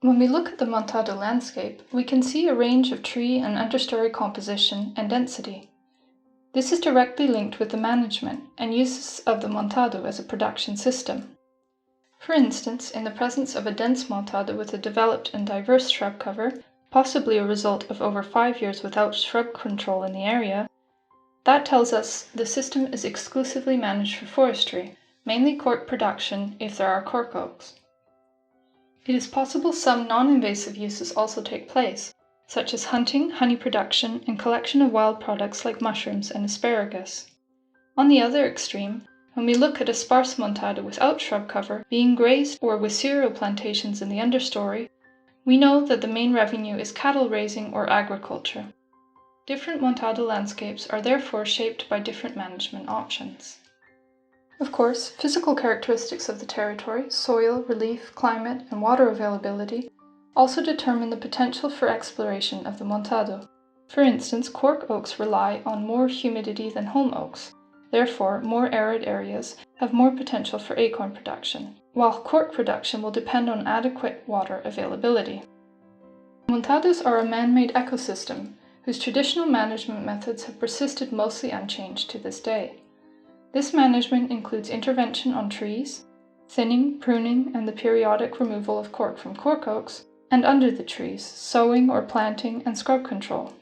When we look at the Montado landscape, we can see a range of tree and understory composition and density. This is directly linked with the management and uses of the Montado as a production system. For instance, in the presence of a dense Montado with a developed and diverse shrub cover, possibly a result of over 5 years without shrub control in the area, that tells us the system is exclusively managed for forestry, mainly cork production if there are cork oaks. It is possible some non-invasive uses also take place, such as hunting, honey production, and collection of wild products like mushrooms and asparagus. On the other extreme, when we look at a sparse Montado without shrub cover, being grazed or with cereal plantations in the understory, we know that the main revenue is cattle raising or agriculture. Different Montado landscapes are therefore shaped by different management options. Of course, physical characteristics of the territory, soil, relief, climate, and water availability also determine the potential for exploration of the Montado. For instance, cork oaks rely on more humidity than holm oaks. Therefore, more arid areas have more potential for acorn production, while cork production will depend on adequate water availability. Montados are a man-made ecosystem whose traditional management methods have persisted mostly unchanged to this day. This management includes intervention on trees, thinning, pruning, and the periodic removal of cork from cork oaks, and under the trees, sowing or planting and scrub control.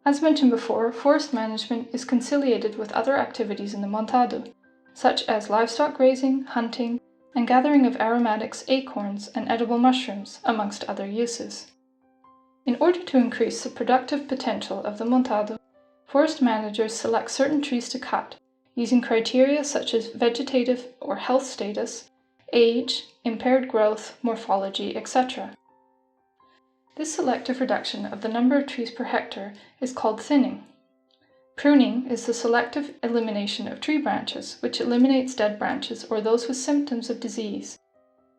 As mentioned before, forest management is conciliated with other activities in the Montado, such as livestock grazing, hunting, and gathering of aromatics, acorns, and edible mushrooms, amongst other uses. In order to increase the productive potential of the Montado, forest managers select certain trees to cut, using criteria such as vegetative or health status, age, impaired growth, morphology, etc. This selective reduction of the number of trees per hectare is called thinning. Pruning is the selective elimination of tree branches, which eliminates dead branches or those with symptoms of disease,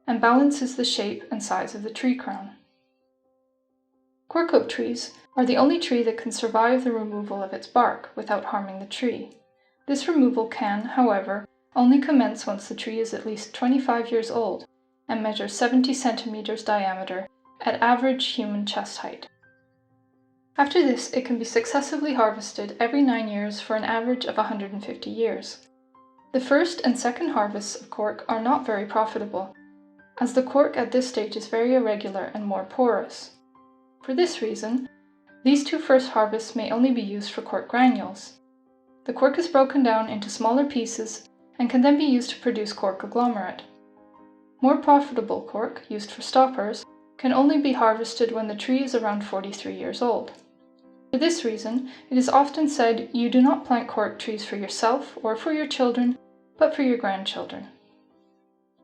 and balances the shape and size of the tree crown. Cork oak trees are the only tree that can survive the removal of its bark without harming the tree. This removal can, however, only commence once the tree is at least 25 years old and measures 70 centimeters diameter at average human chest height. After this, it can be successively harvested every 9 years for an average of 150 years. The first and second harvests of cork are not very profitable, as the cork at this stage is very irregular and more porous. For this reason, these two first harvests may only be used for cork granules. The cork is broken down into smaller pieces and can then be used to produce cork agglomerate. More profitable cork, used for stoppers, can only be harvested when the tree is around 43 years old. For this reason, it is often said you do not plant cork trees for yourself or for your children, but for your grandchildren.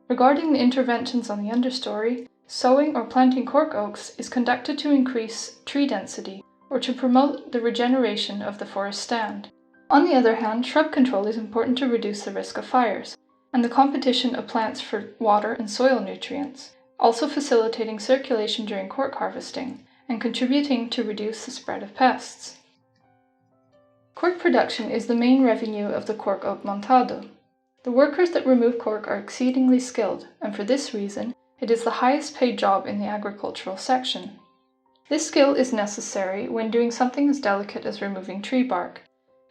Regarding the interventions on the understory, sowing or planting cork oaks is conducted to increase tree density or to promote the regeneration of the forest stand. On the other hand, shrub control is important to reduce the risk of fires and the competition of plants for water and soil nutrients, also facilitating circulation during cork harvesting and contributing to reduce the spread of pests. Cork production is the main revenue of the cork oak Montado. The workers that remove cork are exceedingly skilled, and for this reason, it is the highest paid job in the agricultural section. This skill is necessary when doing something as delicate as removing tree bark,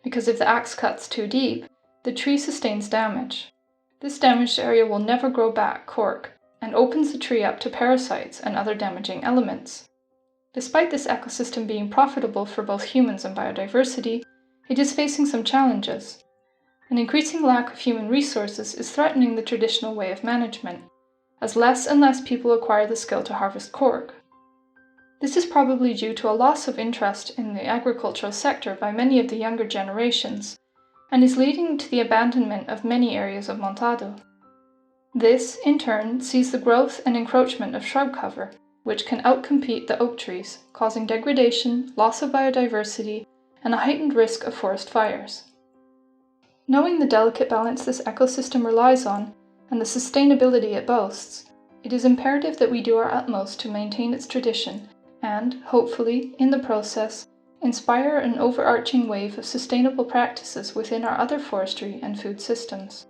because if the axe cuts too deep, the tree sustains damage. This damaged area will never grow back cork and opens the tree up to parasites and other damaging elements. Despite this ecosystem being profitable for both humans and biodiversity, it is facing some challenges. An increasing lack of human resources is threatening the traditional way of management, as less and less people acquire the skill to harvest cork. This is probably due to a loss of interest in the agricultural sector by many of the younger generations, and is leading to the abandonment of many areas of Montado. This, in turn, sees the growth and encroachment of shrub cover, which can outcompete the oak trees, causing degradation, loss of biodiversity, and a heightened risk of forest fires. Knowing the delicate balance this ecosystem relies on, and the sustainability it boasts, it is imperative that we do our utmost to maintain its tradition and, hopefully, in the process, inspire an overarching wave of sustainable practices within our other forestry and food systems.